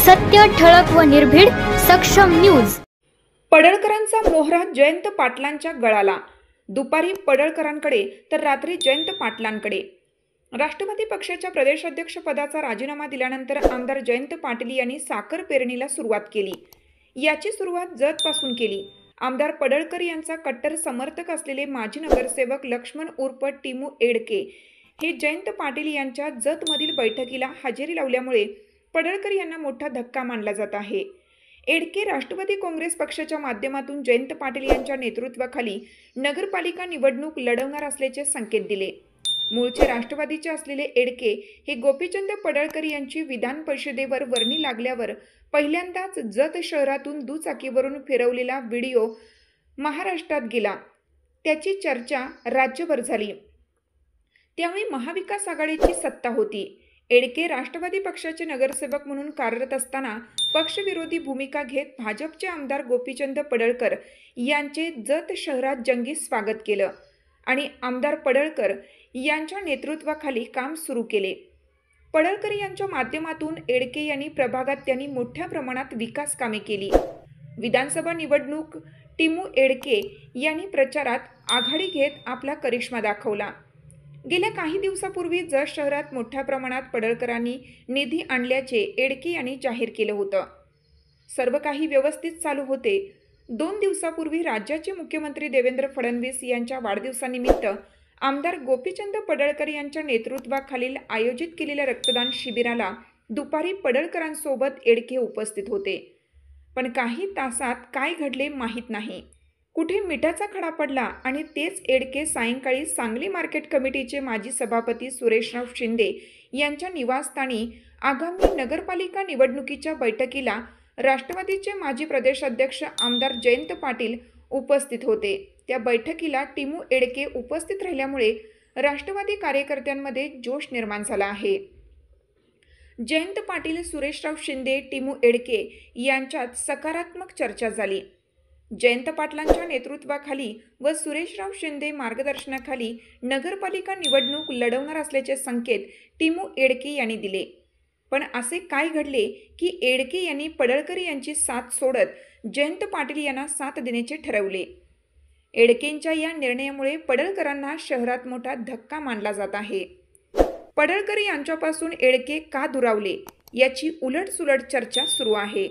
सत्य, ठळक व निर्भीड, सक्षम न्यूज। पडळकरांचा मोहरा जयंत पाटलांच्या गळाला। दुपारी पडळकरांकडे तर रात्री जयंत पाटलांकडे। राष्ट्रवादी पक्षाच्या प्रदेशाध्यक्ष पदाचा राजीनामा दिल्यानंतर आमदार जयंत पाटील यांनी साखर पेरणीला सुरुवात केली। याची सुरुवात जतपासून केली। आमदार पडळकर यांचा कट्टर समर्थक असलेले माजी नगरसेवक लक्ष्मण उर्फ टिमू एडके हे जयंत पाटील यांच्या जतमधील बैठकीला हजेरी लावल्यामुळे पडळकर यांना मोठा धक्का मानला जात आहे। एडके राष्ट्रवादी काँग्रेस पक्षाच्या माध्यमातून जयंत पाटील यांच्या नेतृत्वाखाली नगरपालिका निवडणूक लढवणार असल्याचे संकेत दिले। मूळचे राष्ट्रवादीचे असलेले एडके हे गोपीचंद पडळकर यांची विधान परिषदेवर वर्णी लागल्यावर पहिल्यांदाच जत शहरातून दुचाकीवरून फिरवलेला व्हिडिओ महाराष्ट्रात गेला। त्याची चर्चा राज्यभर झाली। त्यावेळी महाविकास आघाडीची सत्ता होती। एडके राष्ट्रवादी पक्षाचे नगरसेवक म्हणून कार्यरत असताना पक्षविरोधी भूमिका घेत भाजपचे आमदार गोपीचंद पडळकर यांचे जत शहरात जंगी स्वागत केलं आणि आमदार पडळकर यांच्या नेतृत्वाखाली काम सुरू केले। पडळकर यांच्या माध्यमातून एडके यांनी प्रभागात त्यांनी मोठ्या प्रमाणात विकास कामे केली। विधानसभा निवडणूक टिमू एडके यांनी प्रचारात आघाडी घेत आपला करिश्मा दाखवला। गेल्या काही दिवसापूर्वी जत शहरात मोठ्या प्रमाणात पडळकरांनी निधी आणल्याचे एडके यांनी जाहीर केलं होतं। सर्व काही व्यवस्थित चालू होते। 2 दिवसापूर्वी राज्याचे मुख्यमंत्री देवेंद्र फडणवीस यांच्या वाढदिवसानिमित्त आमदार गोपीचंद पडळकर यांच्या नेतृत्वाखालील आयोजित केलेल्या रक्तदान शिबिराला दुपारी पडळकरांसोबत एडके उपस्थित होते। पण काही तासात काय घडले माहीत नाही। कुठे मिठाचा खडा पडला आणि तेच एडके सायंकाळी सांगली मार्केट कमिटीचे माजी सभापती सुरेशराव शिंदे यांच्या निवासस्थानी आगामी नगरपालिका निवडणुकीच्या बैठकीला राष्ट्रवादीचे माजी प्रदेशाध्यक्ष आमदार जयंत पाटील उपस्थित होते। त्या बैठकीला टिमू एडके उपस्थित राहिल्यामुळे राष्ट्रवादी कार्यकर्त्यांमध्ये जोश निर्माण झाला आहे। जयंत पाटील, सुरेशराव शिंदे, टिमू एडके यांच्यात सकारात्मक चर्चा झाली। जयंत पाटलांच्या नेतृत्वाखाली व सुरेशराव शिंदे मार्गदर्शनाखाली नगरपालिका निवडणूक लढवणार असल्याचे संकेत टिमू एडके यांनी दिले। पण असे काय घडले की एडके यांनी पडळकर यांची साथ सोडत जयंत पाटील यांना साथ देण्याचे ठरवले। एडकेंच्या या निर्णयामुळे पडळकरांना शहरात मोठा धक्का मानला जात आहे। पडळकर यांच्यापासून एडके का दुरावले याची उलटसुलट चर्चा सुरू आहे।